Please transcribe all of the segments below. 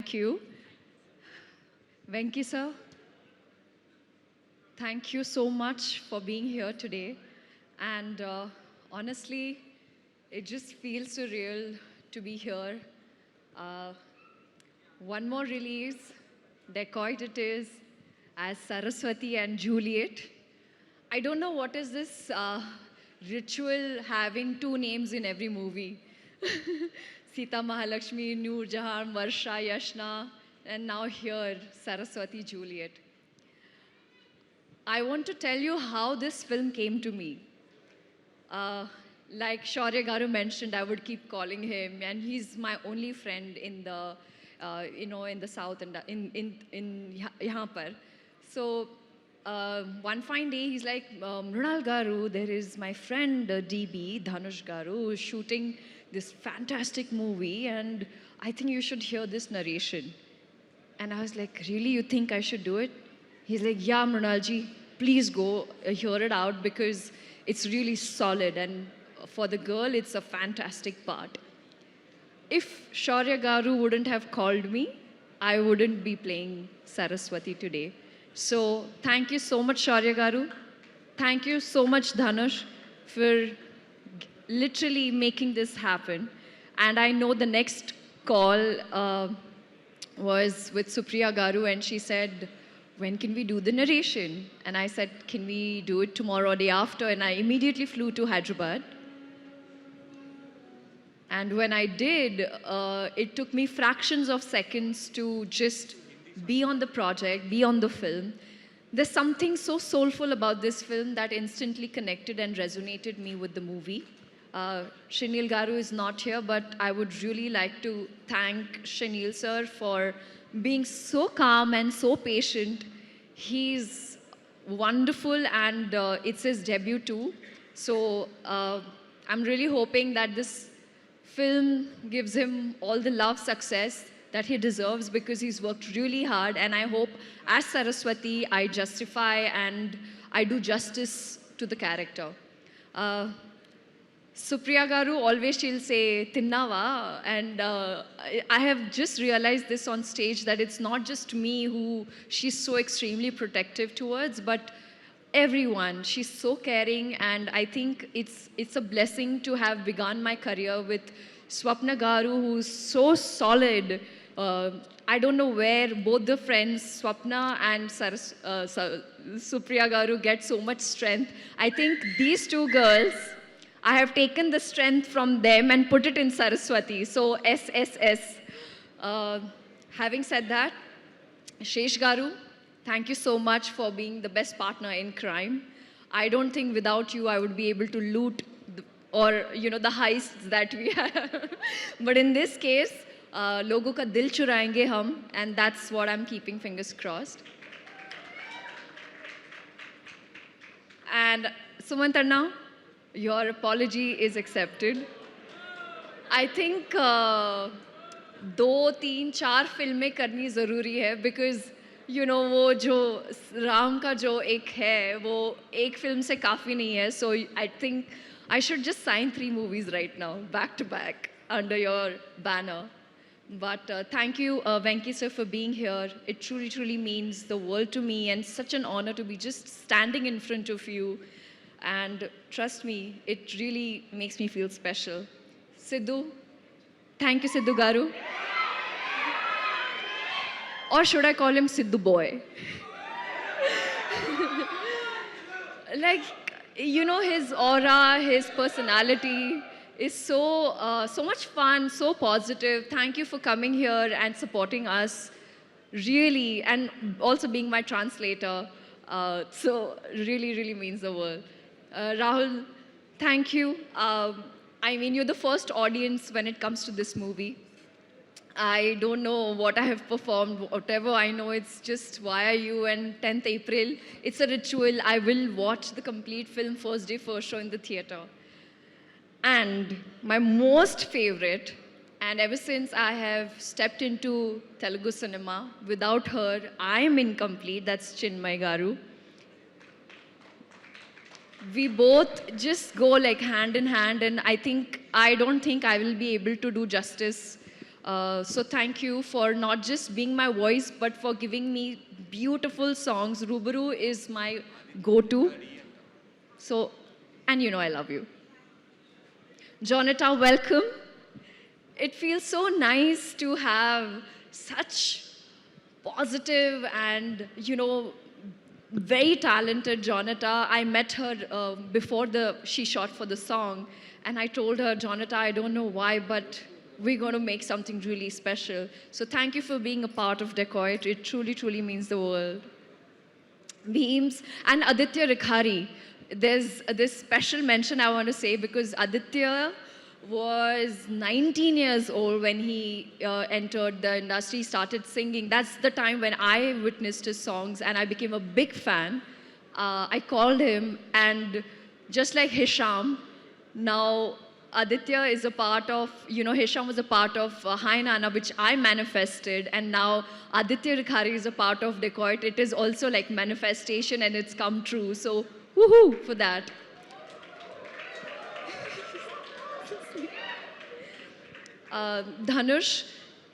Thank you. Venki sir, thank you so much for being here today. And honestly, it just feels surreal to be here. Uh, one more release, Dacoit it is, as Saraswati and Juliet. I don't know what is this ritual having two names in every movie. Sita Mahalakshmi, Noor Jahan, Varsha, Yashna, and now here, Saraswati Juliet. I want to tell you how this film came to me. Uh, like Shaurya Garu mentioned, I would keep calling him, and he's my only friend in the, in the south and in यहाँ पर. So one fine day, he's like, Mrunal Garu, there is my friend DB, Dhanush Garu, who's shooting this fantastic movie, and I think you should hear this narration. And I was like, really, you think I should do it? He's like, yeah, Mrunalji, please go hear it out because it's really solid. And for the girl, it's a fantastic part. If Shaurya Garu wouldn't have called me, I wouldn't be playing Saraswati today. So thank you so much, Shaurya Garu. Thank you so much, Dhanush, for literally making this happen. And I know the next call was with Supriya Garu, and she said, when can we do the narration? And I said, can we do it tomorrow or day after? And I immediately flew to Hyderabad. And when I did, it took me fractions of seconds to just be on the project, be on the film. There's something so soulful about this film that instantly connected and resonated me with the movie. Shenil Garu is not here, but I would really like to thank Shenil sir for being so calm and so patient. He's wonderful, and it's his debut too. So I'm really hoping that this film gives him all the love, success that he deserves because he's worked really hard. And I hope as Saraswati, I justify and I do justice to the character. Supriya Garu always she'll say Tinnava, and I have just realized this on stage that it's not just me who she's so extremely protective towards, but everyone. She's so caring, and I think it's a blessing to have begun my career with Swapna Garu, who's so solid. I don't know where both the friends, Swapna and Supriya Garu, get so much strength. I think these two girls, I have taken the strength from them and put it in Saraswati. So SSS. Having said that, Shesh Garu, thank you so much for being the best partner in crime. I don't think without you I would be able to loot the heists that we have. But in this case, logo ka dil churayenge hum, and that's what I'm keeping fingers crossed. And Suman Tarna, your apology is accepted. I think 2, 3, 4 फिल्में करनी ज़रूरी है because वो जो राम का जो एक है वो एक फिल्म से काफ़ी नहीं है. So I think I should just sign 3 movies right now, back to back, under your banner. But thank you, Venki sir, for being here. It truly, truly means the world to me, and such an honor to be just standing in front of you. And trust me, it really makes me feel special. Sidhu, thank you, Sidhu Garu. Or should I call him Sidhu Boy? Like, his aura, his personality is so much fun, so positive. Thank you for coming here and supporting us, really, and also being my translator. So really, really means the world. Rahul, thank you. I mean, you're the first audience when it comes to this movie. I don't know what I have performed, whatever I know, it's just Why Are You and 10th April. It's a ritual. I will watch the complete film first day, first show in the theater. And my most favorite, and ever since I have stepped into Telugu cinema, without her, I am incomplete, that's Chinmay Garu. We both just go like hand in hand, and I don't think I will be able to do justice So thank you for not just being my voice, but for giving me beautiful songs. Rubaru is my go-to. So, and you know I love you. Jonata, welcome. It feels so nice to have such positive and, very talented Jonata. I met her before she shot for the song, and I told her, Jonata, I don't know why, but we're going to make something really special. So thank you for being a part of Decoit. It truly, truly means the world. Beams and Aditya Rikhari. There's this special mention I want to say because Aditya was 19 years old when he entered the industry, started singing. That's the time when I witnessed his songs and I became a big fan. I called him, and just like Hisham, now Aditya is a part of, Hisham was a part of Hai Nana, which I manifested, and now Aditya Rikhari is a part of Decoit. It is also like manifestation and it's come true. So, woohoo for that. Dhanush,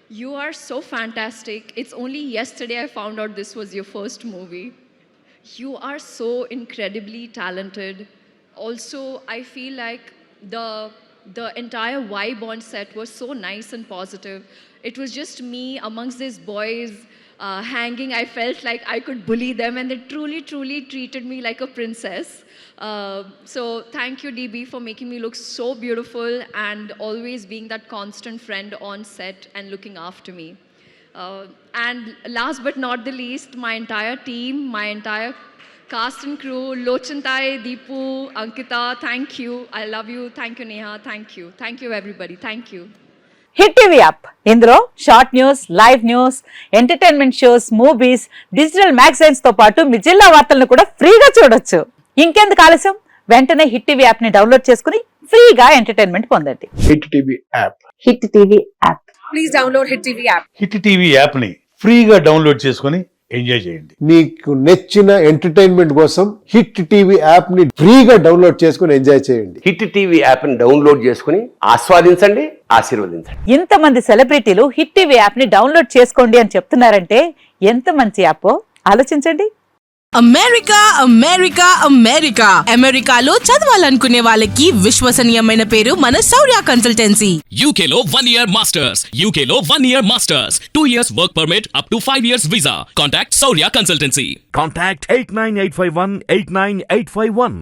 you are so fantastic. It's only yesterday I found out this was your first movie. You are so incredibly talented. Also, I feel like the entire vibe on set was so nice and positive. It was just me amongst these boys hanging. I felt like I could bully them, and they truly, truly treated me like a princess. So thank you, DB, for making me look so beautiful and always being that constant friend on set and looking after me. And last but not the least, my entire team, my entire cast and crew, Lochantai, Deepu, Ankita, thank you. I love you. Thank you, Neha. Thank you. Thank you, everybody. Thank you. Hit TV app ఇందులో short news, live news, entertainment shows, movies, digital magazines తో పాటు మీ జిల్లా వార్తలను కూడా ఫ్రీగా చూడొచ్చు. ఇంకెందుకు ఆలస్యం, వెంటనే హిట్ టీవీ యాప్ ని డౌన్లోడ్ చేసుకుని ఫ్రీగా ఎంటర్టైన్మెంట్ పొందండి. Hit TV app. Hit TV app. Please download hit TV app. Hit TV app ని ఫ్రీగా డౌన్లోడ్ చేసుకుని ఎంజాయ్ చేయండి. మీకు నచ్చిన ఎంటర్టైన్మెంట్ కోసం హిట్ టీవీ యాప్ ని ఫ్రీగా డౌన్లోడ్ చేసుకుని ఎంజాయ్ చేయండి. హిట్ టీవీ యాప్ ని డౌన్లోడ్ చేసుకుని ఆస్వాదించండి, ఆశీర్వదించండి. ఇంతమంది సెలబ్రిటీలు హిట్ టీవీ యాప్ ని డౌన్లోడ్ చేసుకోండి అని చెప్తున్నారంటే ఎంత మంచి యాప్ ఆలోచించండి. అమెరికా అమెరికా అమెరికా అమెరికాలో చదవాలనుకునే వాళ్ళకి విశ్వసనీయమైన పేరు మన శౌర్య కన్సల్టెన్సీ. UK లో 1 year masters, UK లో 1 year masters, 2 years work permit up to 5 years visa. Contact Saurya Consultancy. Contact 89851 89851.